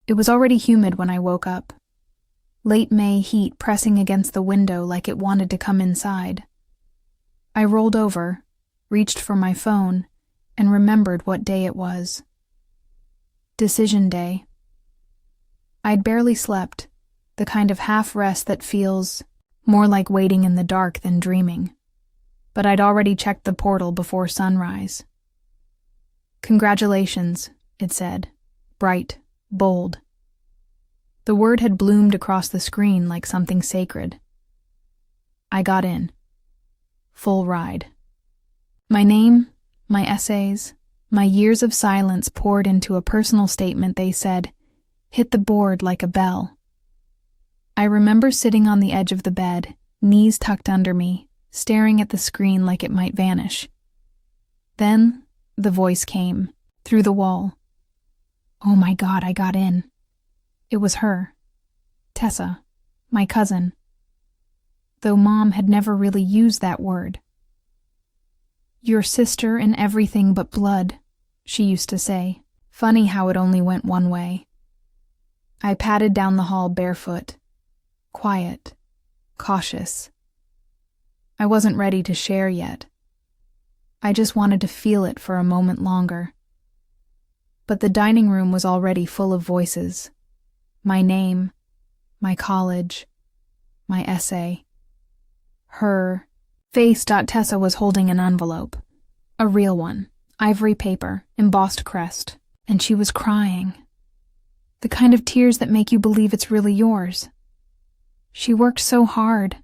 It was already humid when I woke up. Late May heat pressing against the window like it wanted to come inside. I rolled over, reached for my phone, and remembered what day it was. Decision day. I'd barely slept, the kind of half-rest that feels more like waiting in the dark than dreaming. But I'd already checked the portal before sunrise. "Congratulations," it said, bright, bold. The word had bloomed across the screen like something sacred. I got in. Full ride. My name, my essays, my years of silence poured into a personal statement they said, hit the board like a bell. I remember sitting on the edge of the bed, knees tucked under me, staring at the screen like it might vanish. Then the voice came, through the wall. Oh my God, I got in. It was her, Tessa, my cousin. Though Mom had never really used that word. Your sister in everything but blood, she used to say. Funny how it only went one way. I padded down the hall barefoot, quiet, cautious. I wasn't ready to share yet. I just wanted to feel it for a moment longer. But the dining room was already full of voices. My name, my college, my essay. Her face. Tessa was holding an envelope. A real one, ivory paper, embossed crest, and she was crying. The kind of tears that make you believe it's really yours. She worked so hard.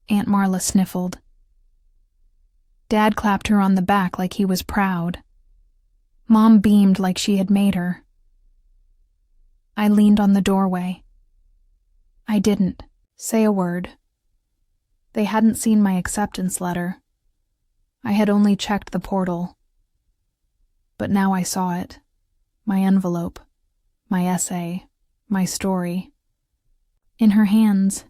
Aunt Marla sniffled. Dad clapped her on the back like he was proud. Mom beamed like she had made her. I leaned on the doorway. I didn't say a word. They hadn't seen my acceptance letter. I had only checked the portal. But now I saw it. My envelope, my essay, my story. In her hands,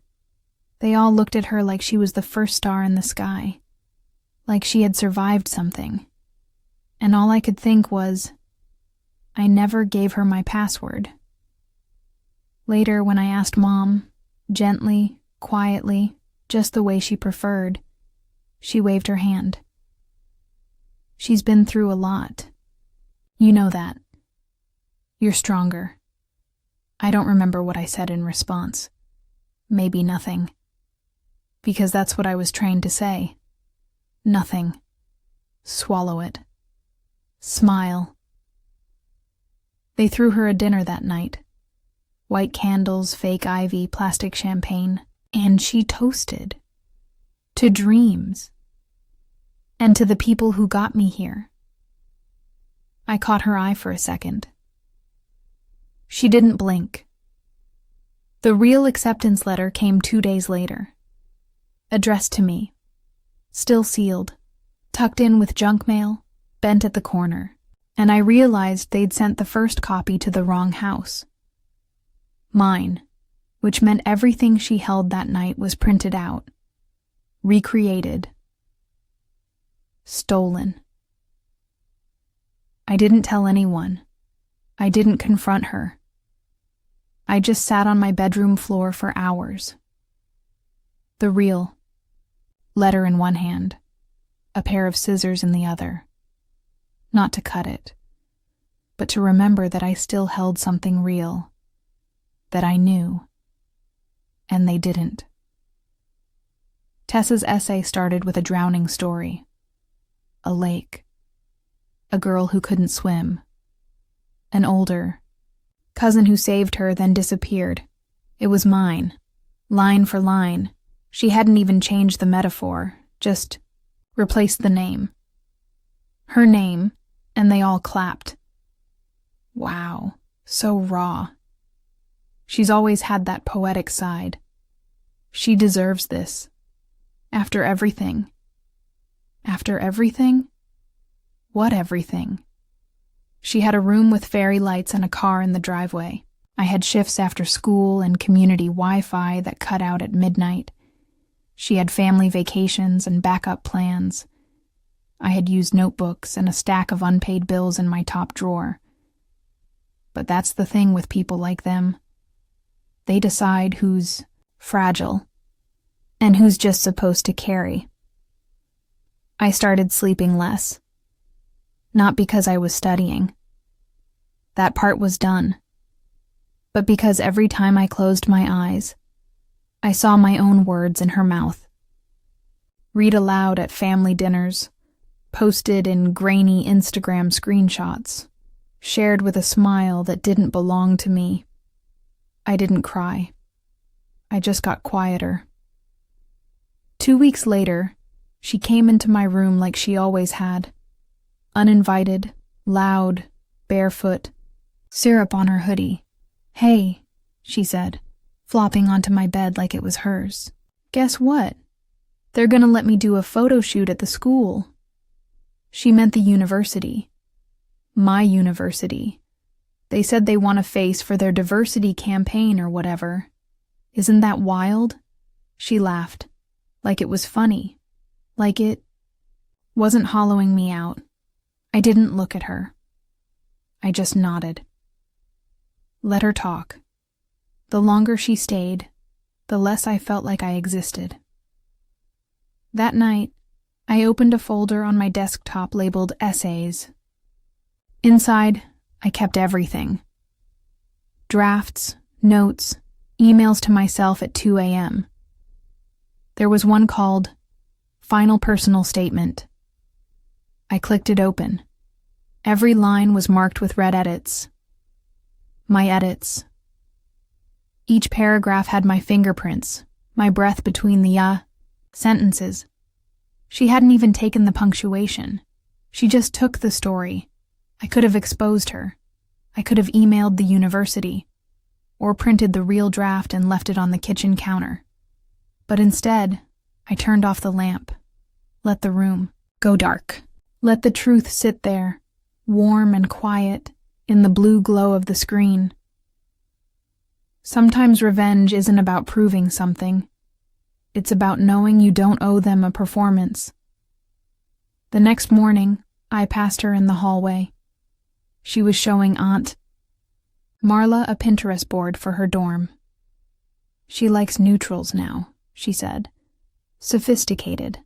they all looked at her like she was the first star in the sky, like she had survived something. And all I could think was, I never gave her my password. Later, when I asked Mom, gently, quietly, just the way she preferred, she waved her hand. She's been through a lot. You know that. You're stronger. I don't remember what I said in response. Maybe nothing. Because that's what I was trained to say. Nothing. Swallow it. Smile. They threw her a dinner that night. White candles, fake ivy, plastic champagne. And she toasted. To dreams. And to the people who got me here. I caught her eye for a second. She didn't blink. The real acceptance letter came 2 days later. Addressed to me. Still sealed. Tucked in with junk mail. Bent at the corner. And I realized they'd sent the first copy to the wrong house. Mine. Which meant everything she held that night was printed out. Recreated. Stolen. I didn't tell anyone. I didn't confront her. I just sat on my bedroom floor for hours. The real letter in one hand, a pair of scissors in the other. Not to cut it, but to remember that I still held something real, that I knew, and they didn't. Tessa's essay started with a drowning story. A lake. A girl who couldn't swim. An older cousin who saved her, then disappeared. It was mine. Line for line. She hadn't even changed the metaphor, just replaced the name. Her name, and they all clapped. Wow, so raw. She's always had that poetic side. She deserves this. After everything. After everything? What everything? She had a room with fairy lights and a car in the driveway. I had shifts after school and community Wi-Fi that cut out at midnight. She had family vacations and backup plans. I had used notebooks and a stack of unpaid bills in my top drawer. But that's the thing with people like them. They decide who's fragile and who's just supposed to carry. I started sleeping less. Not because I was studying. That part was done. But because every time I closed my eyes, I saw my own words in her mouth. Read aloud at family dinners, posted in grainy Instagram screenshots, shared with a smile that didn't belong to me. I didn't cry. I just got quieter. 2 weeks later, she came into my room like she always had. Uninvited, loud, barefoot, syrup on her hoodie. "Hey," she said, flopping onto my bed like it was hers. "Guess what? They're gonna let me do a photo shoot at the school." She meant the university. My university. They said they want a face for their diversity campaign or whatever. Isn't that wild? She laughed, like it was funny, like it wasn't hollowing me out. I didn't look at her. I just nodded. Let her talk. The longer she stayed, the less I felt like I existed. That night, I opened a folder on my desktop labeled Essays. Inside, I kept everything. Drafts, notes, emails to myself at 2 a.m. There was one called Final Personal Statement. I clicked it open. Every line was marked with red edits. My edits. Each paragraph had my fingerprints, my breath between the sentences. She hadn't even taken the punctuation. She just took the story. I could have exposed her. I could have emailed the university, or printed the real draft and left it on the kitchen counter. But instead, I turned off the lamp, let the room go dark, let the truth sit there, warm and quiet, in the blue glow of the screen. Sometimes revenge isn't about proving something. It's about knowing you don't owe them a performance. The next morning, I passed her in the hallway. She was showing Aunt Marla a Pinterest board for her dorm. She likes neutrals now, she said. Sophisticated.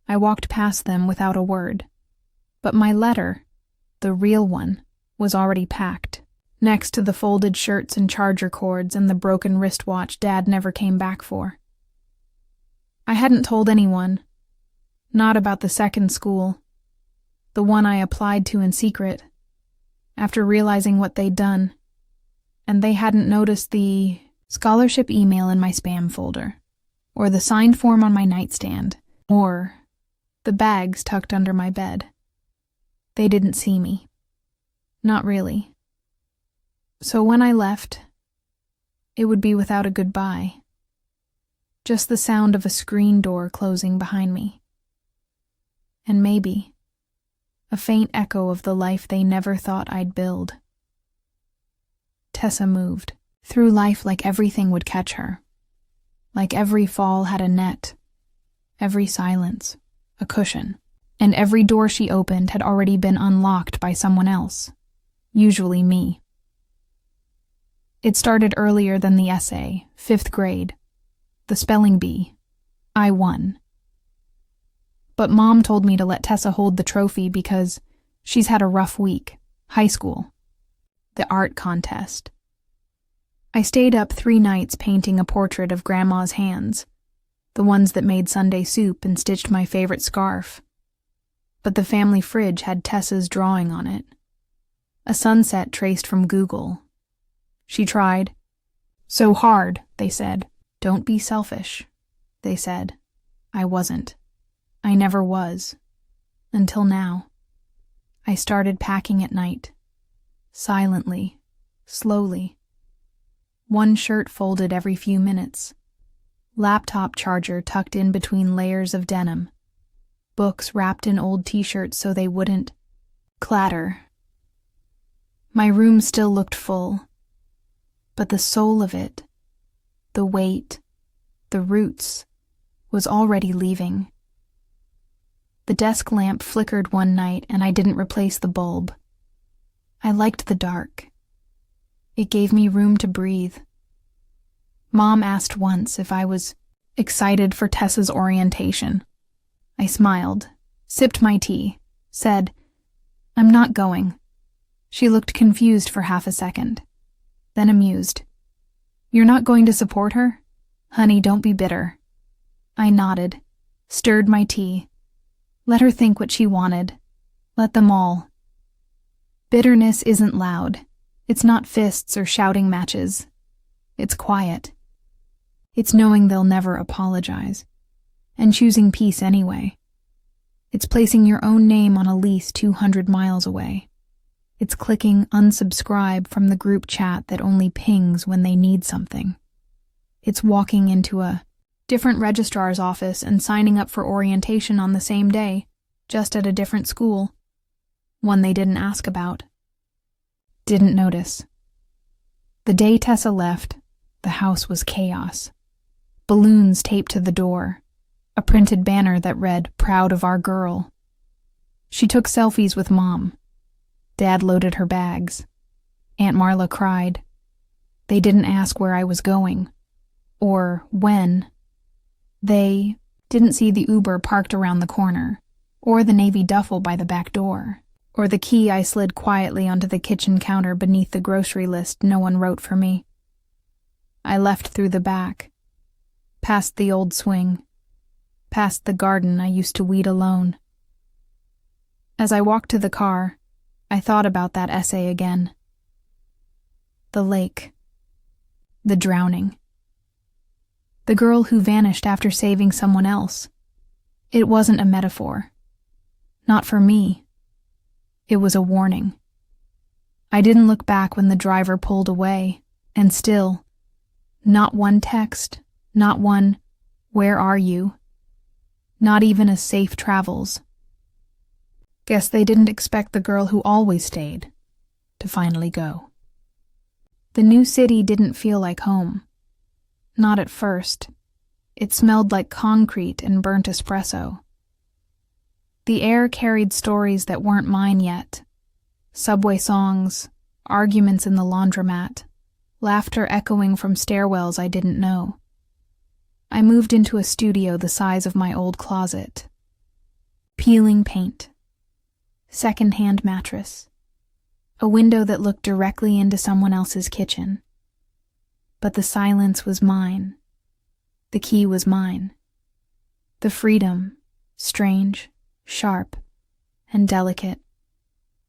I walked past them without a word. But my letter, the real one, was already packed, next to the folded shirts and charger cords and the broken wristwatch Dad never came back for. I hadn't told anyone. Not about the second school. The one I applied to in secret. After realizing what they'd done. And they hadn't noticed the scholarship email in my spam folder. Or the signed form on my nightstand. Or the bags tucked under my bed. They didn't see me. Not really. So when I left, it would be without a goodbye. Just the sound of a screen door closing behind me. And maybe a faint echo of the life they never thought I'd build. Tessa moved through life like everything would catch her. Like every fall had a net, every silence, a cushion, and every door she opened had already been unlocked by someone else, usually me. It started earlier than the essay, 5th grade. The spelling bee. I won. But Mom told me to let Tessa hold the trophy because she's had a rough week. High school. The art contest. I stayed up 3 nights painting a portrait of Grandma's hands, the ones that made Sunday soup and stitched my favorite scarf. But the family fridge had Tessa's drawing on it. A sunset traced from Google. She tried. So hard, they said. Don't be selfish, they said. I wasn't. I never was. Until now. I started packing at night. Silently. Slowly. One shirt folded every few minutes. Laptop charger tucked in between layers of denim. Books wrapped in old t-shirts so they wouldn't clatter. My room still looked full. But the soul of it, the weight, the roots, was already leaving. The desk lamp flickered one night and I didn't replace the bulb. I liked the dark. It gave me room to breathe. Mom asked once if I was excited for Tessa's orientation. I smiled, sipped my tea, said, "I'm not going." She looked confused for half a second, then amused. "You're not going to support her? Honey, don't be bitter." I nodded, stirred my tea. Let her think what she wanted. Let them all. Bitterness isn't loud. It's not fists or shouting matches. It's quiet. It's knowing they'll never apologize, and choosing peace anyway. It's placing your own name on a lease 200 miles away. It's clicking unsubscribe from the group chat that only pings when they need something. It's walking into a different registrar's office and signing up for orientation on the same day, just at a different school, one they didn't ask about. Didn't notice. The day Tessa left, the house was chaos. Balloons taped to the door, a printed banner that read, "Proud of our girl." She took selfies with Mom. Dad loaded her bags. Aunt Marla cried. They didn't ask where I was going, or when. They didn't see the Uber parked around the corner, or the navy duffel by the back door, or the key I slid quietly onto the kitchen counter beneath the grocery list no one wrote for me. I left through the back, past the old swing, past the garden I used to weed alone. As I walked to the car, I thought about that essay again. The lake. The drowning. The girl who vanished after saving someone else. It wasn't a metaphor. Not for me. It was a warning. I didn't look back when the driver pulled away, and still, not one text, not one, "Where are you?" Not even a "safe travels." Guess they didn't expect the girl who always stayed to finally go. The new city didn't feel like home. Not at first. It smelled like concrete and burnt espresso. The air carried stories that weren't mine yet. Subway songs, arguments in the laundromat, laughter echoing from stairwells I didn't know. I moved into a studio the size of my old closet. Peeling paint. Second-hand mattress. A window that looked directly into someone else's kitchen. But the silence was mine. The key was mine. The freedom, strange, sharp, and delicate,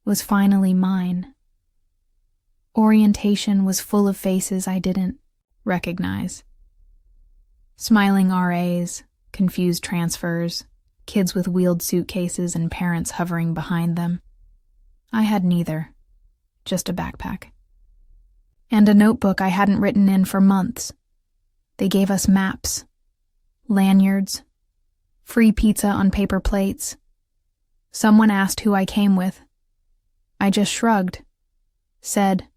was finally mine. Orientation was full of faces I didn't recognize. Smiling RAs, confused transfers, kids with wheeled suitcases and parents hovering behind them. I had neither, just a backpack. And a notebook I hadn't written in for months. They gave us maps, lanyards, free pizza on paper plates. Someone asked who I came with. I just shrugged, said,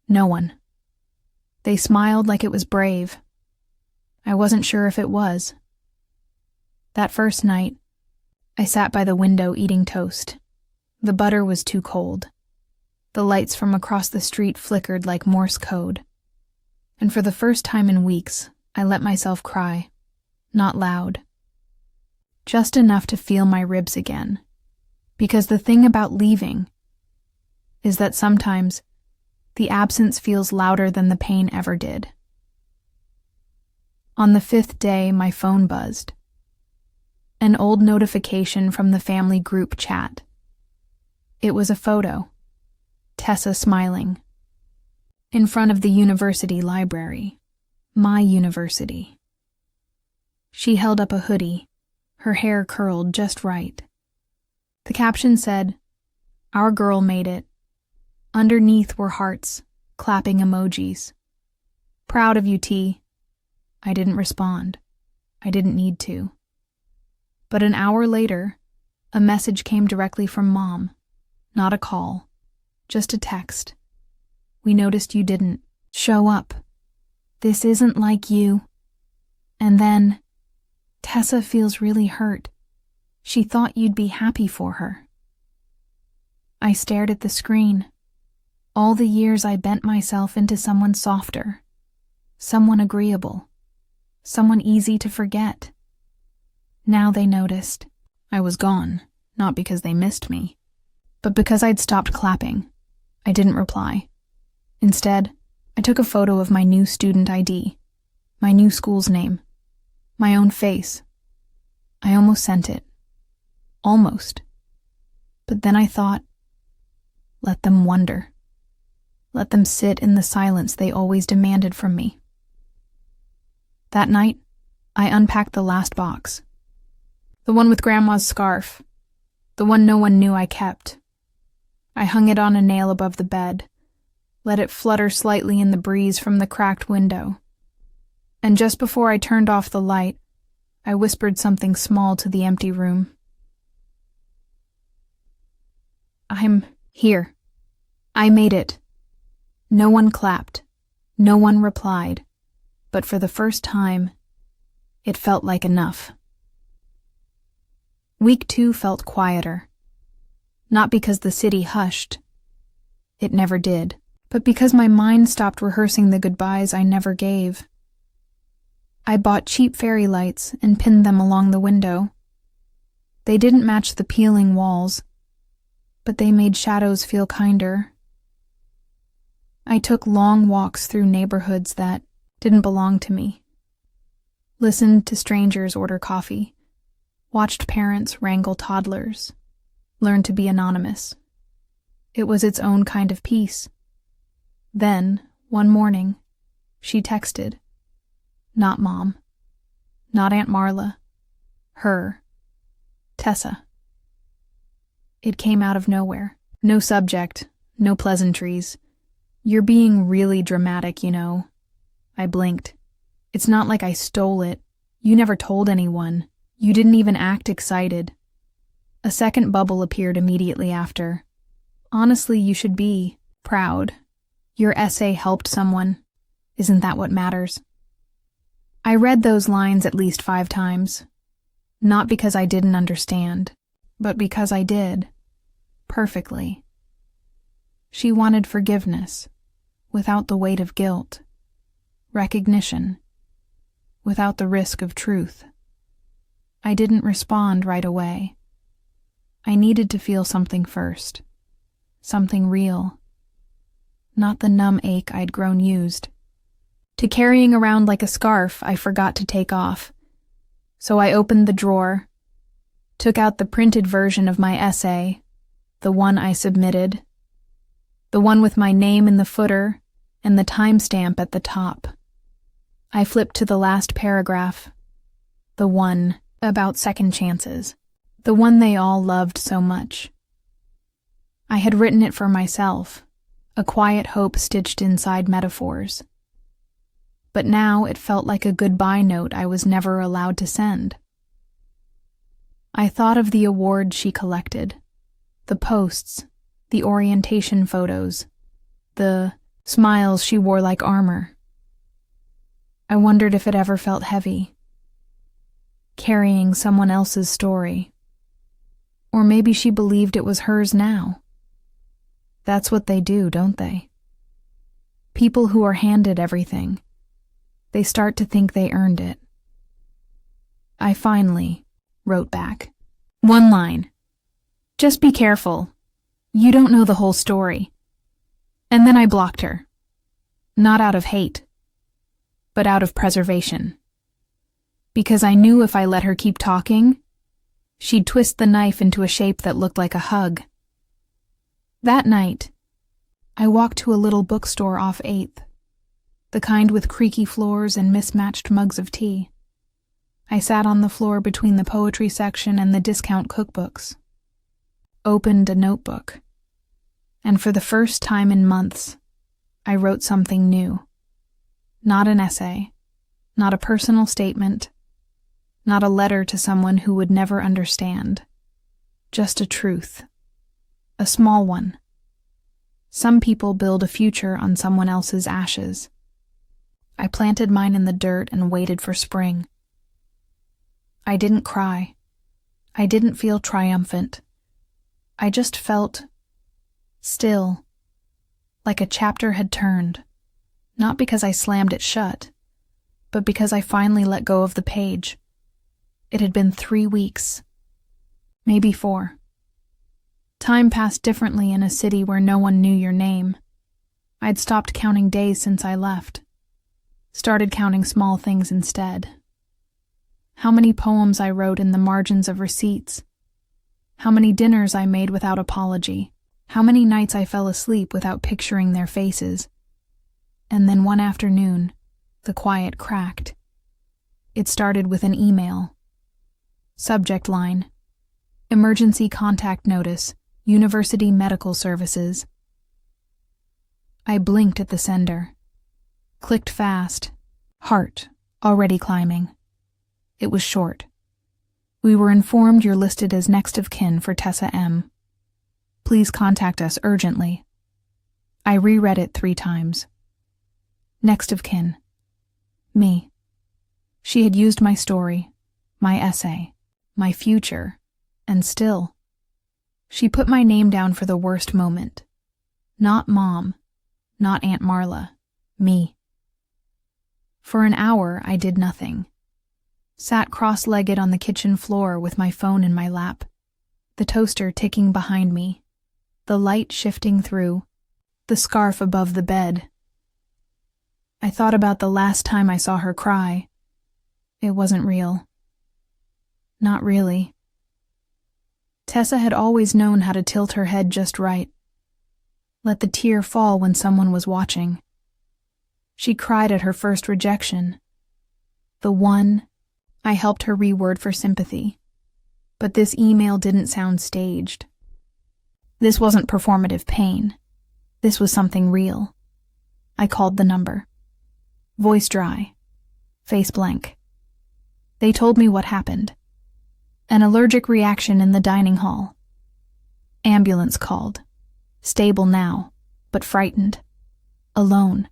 "No one." They smiled like it was brave. I wasn't sure if it was. That first night, I sat by the window eating toast. The butter was too cold. The lights from across the street flickered like Morse code. And for the first time in weeks, I let myself cry. Not loud. Just enough to feel my ribs again. Because the thing about leaving is that sometimes the absence feels louder than the pain ever did. On the 5th day, my phone buzzed. An old notification from the family group chat. It was a photo. Tessa smiling. In front of the university library. My university. She held up a hoodie, her hair curled just right. The caption said, "Our girl made it." Underneath were hearts, clapping emojis. "Proud of you, T." I didn't respond. I didn't need to. But an hour later, a message came directly from Mom. Not a call, just a text. "We noticed you didn't show up. This isn't like you." And then, "Tessa feels really hurt. She thought you'd be happy for her." I stared at the screen. All the years I bent myself into someone softer, someone agreeable, someone easy to forget. Now they noticed. I was gone, not because they missed me, but because I'd stopped clapping. I didn't reply. Instead, I took a photo of my new student ID, my new school's name, my own face. I almost sent it. Almost. But then I thought, let them wonder. Let them sit in the silence they always demanded from me. That night, I unpacked the last box. The one with Grandma's scarf. The one no one knew I kept. I hung it on a nail above the bed, let it flutter slightly in the breeze from the cracked window. And just before I turned off the light, I whispered something small to the empty room. I'm here. I made it. No one clapped. No one replied. But for the first time, it felt like enough. Week 2 felt quieter. Not because the city hushed. It never did. But because my mind stopped rehearsing the goodbyes I never gave. I bought cheap fairy lights and pinned them along the window. They didn't match the peeling walls, but they made shadows feel kinder. I took long walks through neighborhoods that didn't belong to me. Listened to strangers order coffee. Watched parents wrangle toddlers. Learned to be anonymous. It was its own kind of peace. Then, one morning, she texted. Not Mom. Not Aunt Marla. Her. Tessa. It came out of nowhere. No subject. No pleasantries. You're being really dramatic, you know. I blinked. It's not like I stole it. You never told anyone. You didn't even act excited. A second bubble appeared immediately after. Honestly, you should be proud. Your essay helped someone. Isn't that what matters? I read those lines at least 5 times. Not because I didn't understand, but because I did. Perfectly. She wanted forgiveness, without the weight of guilt. Recognition, without the risk of truth. I didn't respond right away. I needed to feel something first. Something real. Not the numb ache I'd grown used. To carrying around like a scarf I forgot to take off. So I opened the drawer, took out the printed version of my essay, the one I submitted, the one with my name in the footer and the timestamp at the top. I flipped to the last paragraph, the one about second chances, the one they all loved so much. I had written it for myself, a quiet hope stitched inside metaphors. But now it felt like a goodbye note I was never allowed to send. I thought of the awards she collected, the posts, the orientation photos, the smiles she wore like armor. I wondered if it ever felt heavy, carrying someone else's story. Or maybe she believed it was hers now. That's what they do, don't they? People who are handed everything, they start to think they earned it. I finally wrote back. 1 line. Just be careful. You don't know the whole story. And then I blocked her. Not out of hate, but out of preservation. Because I knew if I let her keep talking, she'd twist the knife into a shape that looked like a hug. That night, I walked to a little bookstore off 8th, the kind with creaky floors and mismatched mugs of tea. I sat on the floor between the poetry section and the discount cookbooks. Opened a notebook. And for the first time in months, I wrote something new. Not an essay, not a personal statement, not a letter to someone who would never understand. Just a truth. A small one. Some people build a future on someone else's ashes. I planted mine in the dirt and waited for spring. I didn't cry. I didn't feel triumphant. I just felt still, like a chapter had turned, not because I slammed it shut, but because I finally let go of the page. It had been 3 weeks, maybe 4. Time passed differently in a city where no one knew your name. I'd stopped counting days since I left, started counting small things instead. How many poems I wrote in the margins of receipts, how many dinners I made without apology, how many nights I fell asleep without picturing their faces. And then one afternoon, the quiet cracked. It started with an email. Subject line: Emergency contact notice, University Medical Services. I blinked at the sender. Clicked fast. Heart, already climbing. It was short. We were informed you're listed as next of kin for Tessa M. Please contact us urgently. I reread it 3 times. Next of kin. Me. She had used my story, my essay, my future, and still. She put my name down for the worst moment. Not Mom, not Aunt Marla, me. For an hour, I did nothing. Sat cross-legged on the kitchen floor with my phone in my lap, the toaster ticking behind me, the light shifting through, the scarf above the bed. I thought about the last time I saw her cry. It wasn't real. Not really. Tessa had always known how to tilt her head just right. Let the tear fall when someone was watching. She cried at her first rejection. The one I helped her reword for sympathy. But this email didn't sound staged. This wasn't performative pain. This was something real. I called the number. Voice dry. Face blank. They told me what happened. An allergic reaction in the dining hall. Ambulance called. Stable now, but frightened. Alone.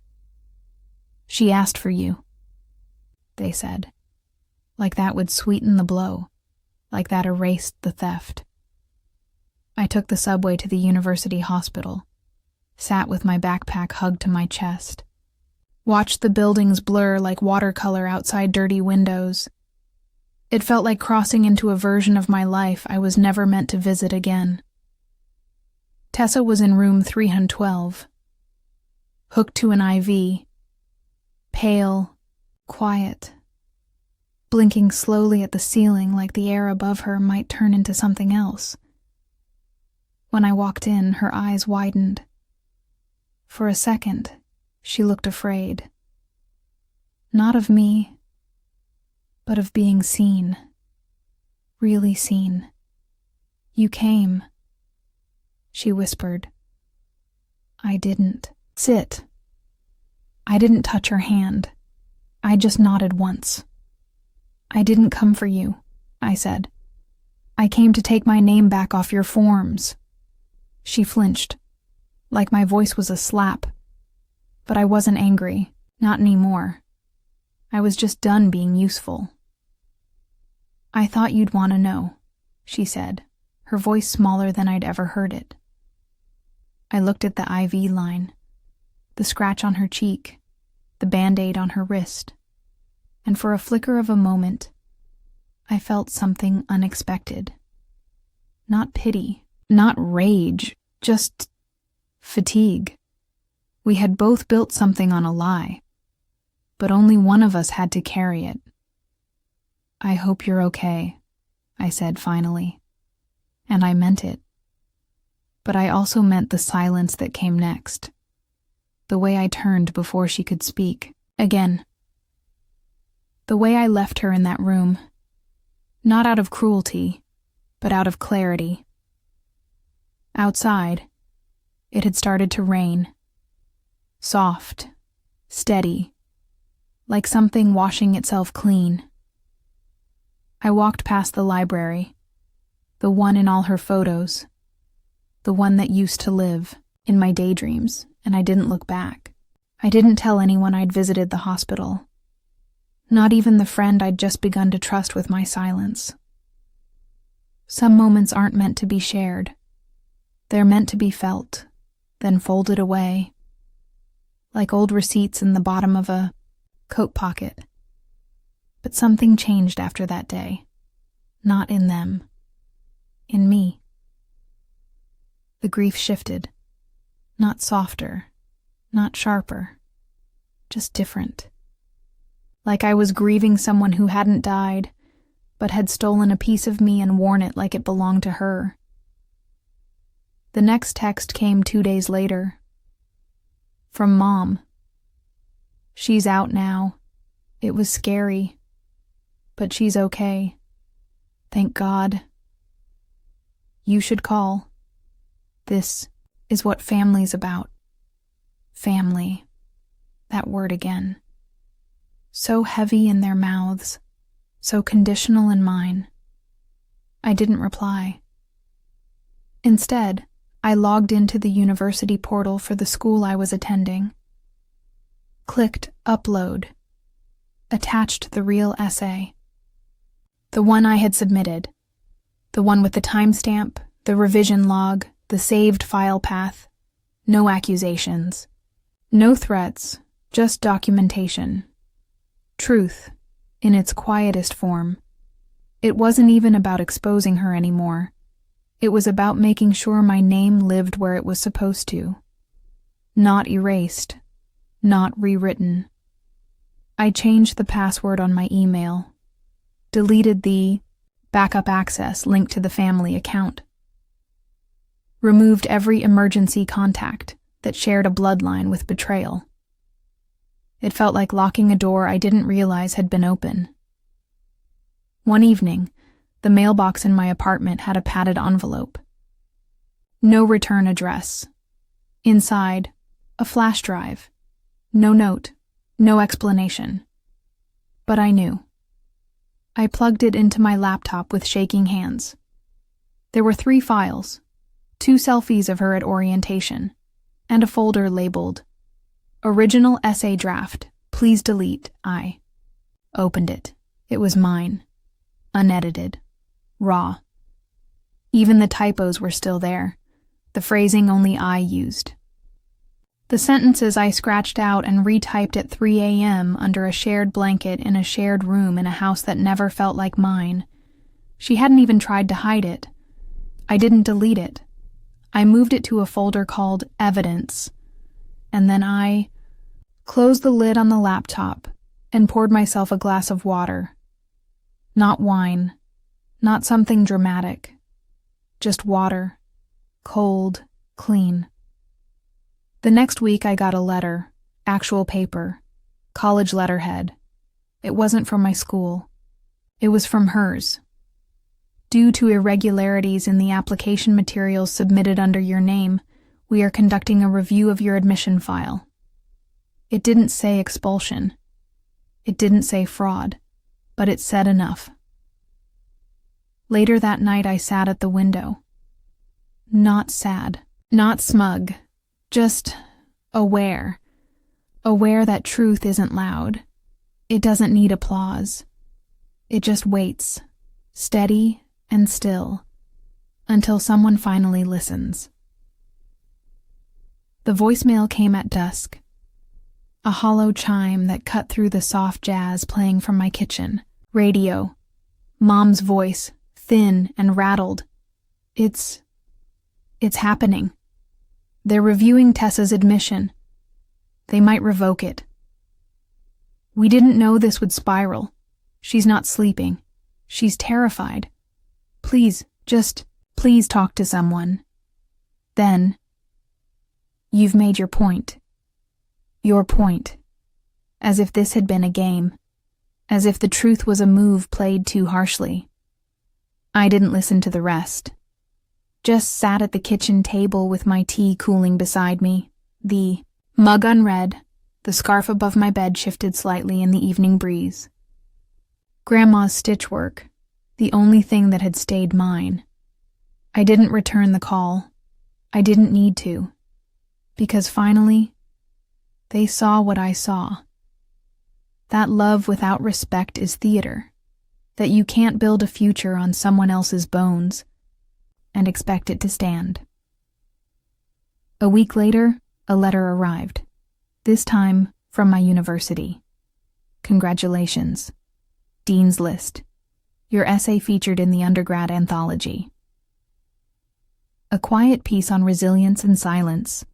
She asked for you, they said. Like that would sweeten the blow. Like that erased the theft. I took the subway to the university hospital. Sat with my backpack hugged to my chest. Watched the buildings blur like watercolor outside dirty windows. It felt like crossing into a version of my life I was never meant to visit again. Tessa was in room 312. Hooked to an IV. Pale, quiet. Blinking slowly at the ceiling like the air above her might turn into something else. When I walked in, her eyes widened. For a second, she looked afraid. Not of me, but of being seen. Really seen. You came, she whispered. I didn't. Sit. I didn't touch her hand. I just nodded once. I didn't come for you, I said. I came to take my name back off your forms. She flinched, like my voice was a slap. But I wasn't angry, not anymore. I was just done being useful. I thought you'd want to know, she said, her voice smaller than I'd ever heard it. I looked at the IV line, the scratch on her cheek, the Band-Aid on her wrist, and for a flicker of a moment, I felt something unexpected. Not pity, not rage, just fatigue. We had both built something on a lie, but only one of us had to carry it. I hope you're okay, I said finally, and I meant it. But I also meant the silence that came next, the way I turned before she could speak again. The way I left her in that room, not out of cruelty, but out of clarity. Outside, it had started to rain. Soft, steady, like something washing itself clean. I walked past the library, the one in all her photos, the one that used to live in my daydreams, and I didn't look back. I didn't tell anyone I'd visited the hospital, not even the friend I'd just begun to trust with my silence. Some moments aren't meant to be shared. They're meant to be felt, then folded away, like old receipts in the bottom of a coat pocket. But something changed after that day. Not in them. In me. The grief shifted. Not softer. Not sharper. Just different. Like I was grieving someone who hadn't died, but had stolen a piece of me and worn it like it belonged to her. The next text came 2 days later. From Mom. She's out now. It was scary. But she's okay. Thank God. You should call. This is what family's about. Family. That word again. So heavy in their mouths. So conditional in mine. I didn't reply. Instead, I logged into the university portal for the school I was attending. Clicked Upload. Attached the real essay. The one I had submitted. The one with the timestamp, the revision log, the saved file path. No accusations. No threats, just documentation. Truth, in its quietest form. It wasn't even about exposing her anymore. It was about making sure my name lived where it was supposed to. Not erased. Not rewritten. I changed the password on my email. Deleted the backup access linked to the family account. Removed every emergency contact that shared a bloodline with Betrayal. It felt like locking a door I didn't realize had been open. One evening, the mailbox in my apartment had a padded envelope. No return address. Inside, a flash drive. No note, no explanation. But I knew. I plugged it into my laptop with shaking hands. There were 3 files, 2 selfies of her at orientation, and a folder labeled, Original Essay Draft, Please Delete, I. Opened it. It was mine. Unedited. Raw. Even the typos were still there, the phrasing only I used. The sentences I scratched out and retyped at 3 a.m. under a shared blanket in a shared room in a house that never felt like mine. She hadn't even tried to hide it. I didn't delete it. I moved it to a folder called Evidence, and then I closed the lid on the laptop and poured myself a glass of water. Not wine, not something dramatic, just water, cold, clean. The next week I got a letter, actual paper, college letterhead. It wasn't from my school. It was from hers. Due to irregularities in the application materials submitted under your name, we are conducting a review of your admission file. It didn't say expulsion. It didn't say fraud, but it said enough. Later that night I sat at the window. Not sad, not smug, just aware. Aware that truth isn't loud. It doesn't need applause. It just waits, steady and still, until someone finally listens. The voicemail came at dusk. A hollow chime that cut through the soft jazz playing from my kitchen. Radio. Mom's voice, thin and rattled. It's happening. They're reviewing Tessa's admission. They might revoke it. We didn't know this would spiral. She's not sleeping. She's terrified. Please, please talk to someone. Then, you've made your point. Your point. As if this had been a game. As if the truth was a move played too harshly. I didn't listen to the rest. Just sat at the kitchen table with my tea cooling beside me, the mug unread, the scarf above my bed shifted slightly in the evening breeze. Grandma's stitch work, the only thing that had stayed mine. I didn't return the call. I didn't need to. Because finally, they saw what I saw. That love without respect is theater. That you can't build a future on someone else's bones and expect it to stand. A week later, a letter arrived. This time from my university. Congratulations. Dean's List. Your essay featured in the undergrad anthology. A quiet piece on resilience and silence.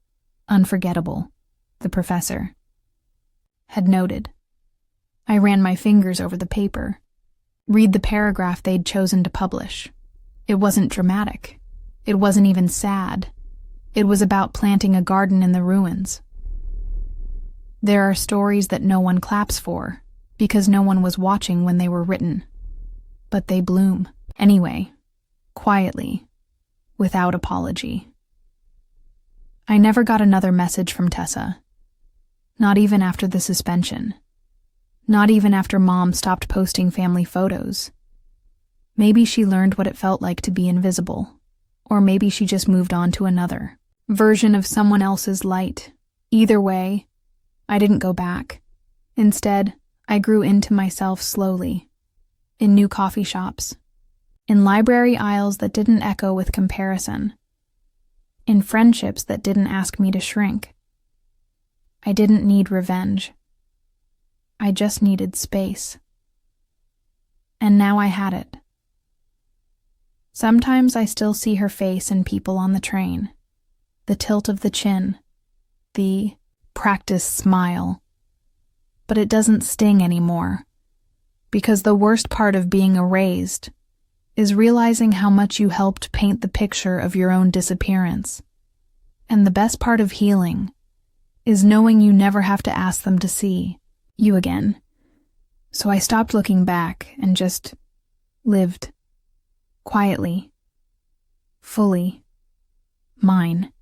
Unforgettable, the professor had noted. I ran my fingers over the paper. Read the paragraph they'd chosen to publish. It wasn't dramatic. It wasn't even sad. It was about planting a garden in the ruins. There are stories that no one claps for, because no one was watching when they were written. But they bloom, anyway, quietly, without apology. I never got another message from Tessa. Not even after the suspension. Not even after Mom stopped posting family photos. Maybe she learned what it felt like to be invisible. Or maybe she just moved on to another version of someone else's light. Either way, I didn't go back. Instead, I grew into myself slowly. In new coffee shops. In library aisles that didn't echo with comparison. In friendships that didn't ask me to shrink. I didn't need revenge. I just needed space. And now I had it. Sometimes I still see her face in people on the train. The tilt of the chin. The practiced smile. But it doesn't sting anymore. Because the worst part of being erased is realizing how much you helped paint the picture of your own disappearance. And the best part of healing is knowing you never have to ask them to see you again. So I stopped looking back and just lived. Quietly. Fully. Mine.